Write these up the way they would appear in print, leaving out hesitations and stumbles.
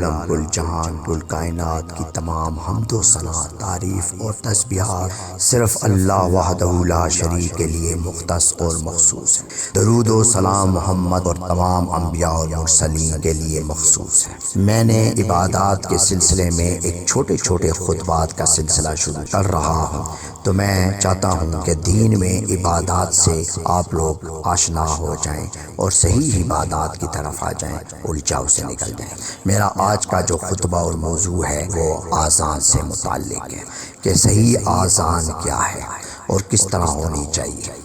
عالم، کل جہان، کل کائنات کی تمام حمد و ثنا، تعریف اور تسبیحات صرف اللہ وحدہ لا شریک کے لیے مختص اور مخصوص ہے۔ درود و سلام محمد اور تمام انبیاء اور مرسلین کے لیے مخصوص ہے۔ میں نے عبادات کے سلسلے میں ایک چھوٹے چھوٹے خطبات کا سلسلہ شروع کر رہا ہوں، تو میں چاہتا ہوں کہ دین میں عبادات سے آپ لوگ آشنا ہو جائیں اور صحیح عبادات کی طرف آ جائیں، الجھاؤ سے نکل جائیں۔ میرا آج کا جو خطبہ اور موضوع ہے وہ آذان سے متعلق ہے کہ صحیح آذان کیا ہے اور کس طرح ہونی چاہیے۔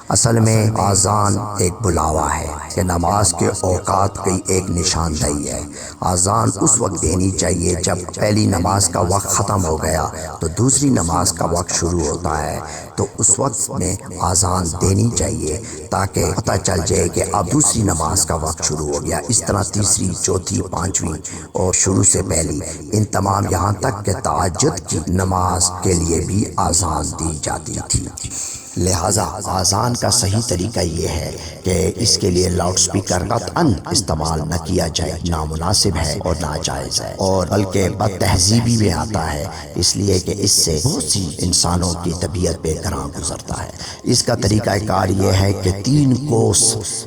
اصل میں آذان ایک بلاوا ہے کہ نماز کے اوقات کی ایک نشاندہی ہے۔ آذان اس وقت دینی چاہیے جب پہلی نماز کا وقت ختم ہو گیا تو دوسری نماز کا وقت شروع ہوتا ہے، تو اس وقت میں آذان دینی چاہیے تاکہ پتہ چل جائے کہ اب دوسری نماز کا وقت شروع ہو گیا۔ اس طرح تیسری، چوتھی، پانچویں اور شروع سے پہلی، ان تمام یہاں تک کہ تہجد کی نماز کے لیے بھی آذان دی جاتی تھی۔ لہٰذا آذان کا صحیح طریقہ یہ ہے کہ اس کے لیے لاؤڈ سپیکر قطعاً استعمال نہ کیا جائے، نامناسب ہے اور ناجائز ہے، اور بلکہ بد تہذیبی میں آتا ہے، اس لیے کہ اس سے بہت سی انسانوں کی طبیعت پہ گراں گزرتا ہے۔ اس کا طریقہ کار یہ ہے کہ 3 کوس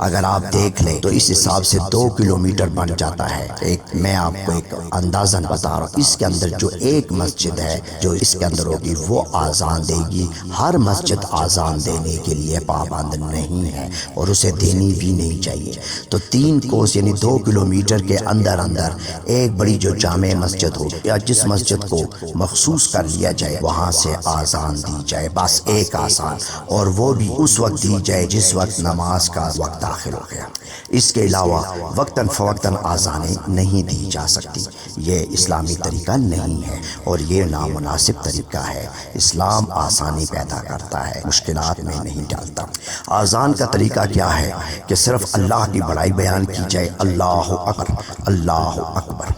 اگر آپ دیکھ لیں تو اس حساب سے 2 کلومیٹر بن جاتا ہے۔ میں آپ کو ایک اندازاً بتا رہا ہوں، اس کے اندر جو ایک مسجد ہے جو اس کے اندر ہوگی وہ آذان دے گی۔ ہر مسجد آذان دینے کے لیے پابند نہیں ہے اور اسے دینی بھی نہیں چاہیے۔ تو 3 کوس یعنی 2 کلومیٹر کے اندر اندر ایک بڑی جو جامع مسجد ہو یا جس مسجد کو مخصوص کر لیا جائے وہاں سے آذان دی جائے، بس ایک آذان، اور وہ بھی اس وقت دی جائے جس وقت نماز کا وقت داخل ہو گیا۔ اس کے علاوہ وقتاً فوقتاً آذانیں نہیں دی جا سکتی، یہ اسلامی طریقہ نہیں ہے اور یہ نامناسب طریقہ ہے۔ اسلام آسانی پیدا کرتا ہے، مشکلات میں نہیں ڈالتا۔ آذان کا طریقہ کیا ہے کہ صرف اللہ کی بڑائی بیان کی جائے، اللہ اکبر، اللہ اکبر،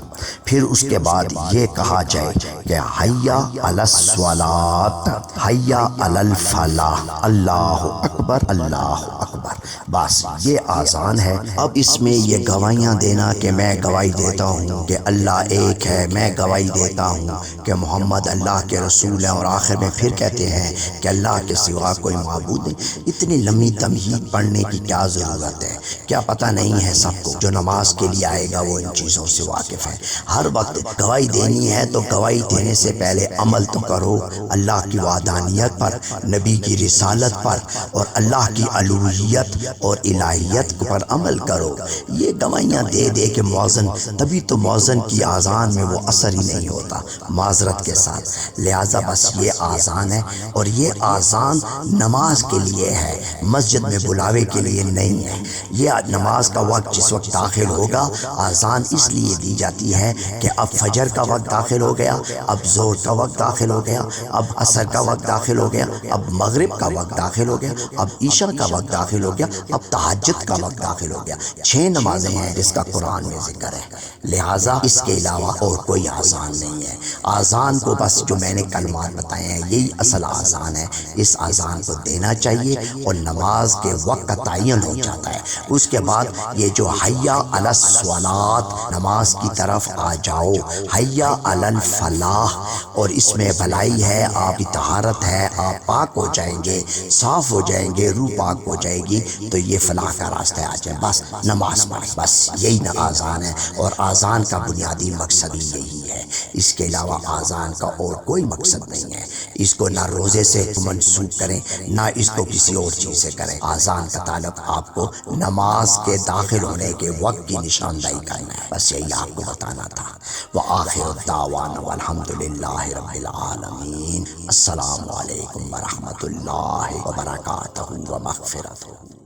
پھر اس کے بعد یہ کہا جائے کہ حی علی الصلاۃ، حی علی الفلاح، اللہ اکبر، اللہ اکبر، بس یہ آذان ہے۔ اب اس میں یہ گواہیاں دینا کہ میں گواہی دیتا ہوں کہ اللہ ایک ہے، میں گواہی دیتا ہوں کہ محمد اللہ کے رسول ہیں، اور آخر میں پھر کہتے ہیں کہ اللہ کے سوا کوئی معبود نہیں۔ اتنی لمبی تمہید پڑھنے کی کیا ضرورت ہے؟ کیا پتہ نہیں ہے سب کو؟ جو نماز کے لیے آئے گا وہ ان چیزوں سے واقف ہے۔ ہر وقت گواہی دینی ہے تو گواہی دینے سے پہلے عمل تو کرو اللہ کی وحدانیت پر، نبی کی رسالت پر اور اللہ کی الوہیت اور الہیت پر عمل کرو۔ یہ گواہیاں دے دے کے مؤذن، تبھی تو مؤذن کی آذان میں وہ اثر ہی نہیں ہوتا، معذرت کے ساتھ۔ لہٰذا بس یہ آذان ہے، اور یہ آذان نماز کے لیے ہے، مسجد میں بلاوے کے لیے نہیں ہے۔ یہ نماز کا وقت جس وقت داخل ہوگا، آذان اس لیے دی جاتی ہے کہ اب فجر کا وقت داخل ہو گیا، اب ظہر کا وقت داخل ہو گیا، اب عصر کا وقت داخل ہو گیا، اب مغرب کا وقت داخل ہو گیا، اب عشاء کا وقت داخل ہو گیا، اب تہجد کا وقت داخل ہو گیا۔ 6 نمازیں ہیں جس کا قرآن میں ذکر ہے، لہٰذا اس کے علاوہ اور کوئی آذان نہیں ہے۔ آذان کو بس جو میں نے کلمات بتائے ہیں یہی اصل آذان ہے، اس آذان کو دینا چاہیے اور نماز کے وقت کا تعین ہو جاتا ہے۔ اس کے بعد یہ جو حی علی الصلاۃ، نماز کی طرف آ جاؤ، حی علی الفلاح، اور اس میں بھلائی ہے، آپ کی طہارت ہے، آپ پاک ہو جائیں گے، صاف ہو جائیں گے، روح پاک ہو جائے گی تو یہ فلاح کا راستہ آ جائے، بس نماز پڑھیں، بس یہی آذان ہے، اور آذان کا بنیادی مقصد ہی یہی ہے۔ اس کے علاوہ آذان کا اور کوئی مقصد نہیں ہے۔ اس کو نہ روزے سے منسوخ کریں، نہ اس کو کسی اور چیز سے کریں۔ آذان کا تعلق آپ کو نماز کے داخل ہونے کے وقت کی نشاندہی کرنا ہے، بس یہی آپ کو بتانا تھا۔ وآخر الدعوانا والحمد للہ رب العالمین۔ السلام علیکم ورحمۃ اللہ وبرکاتہ ومغفرتہ۔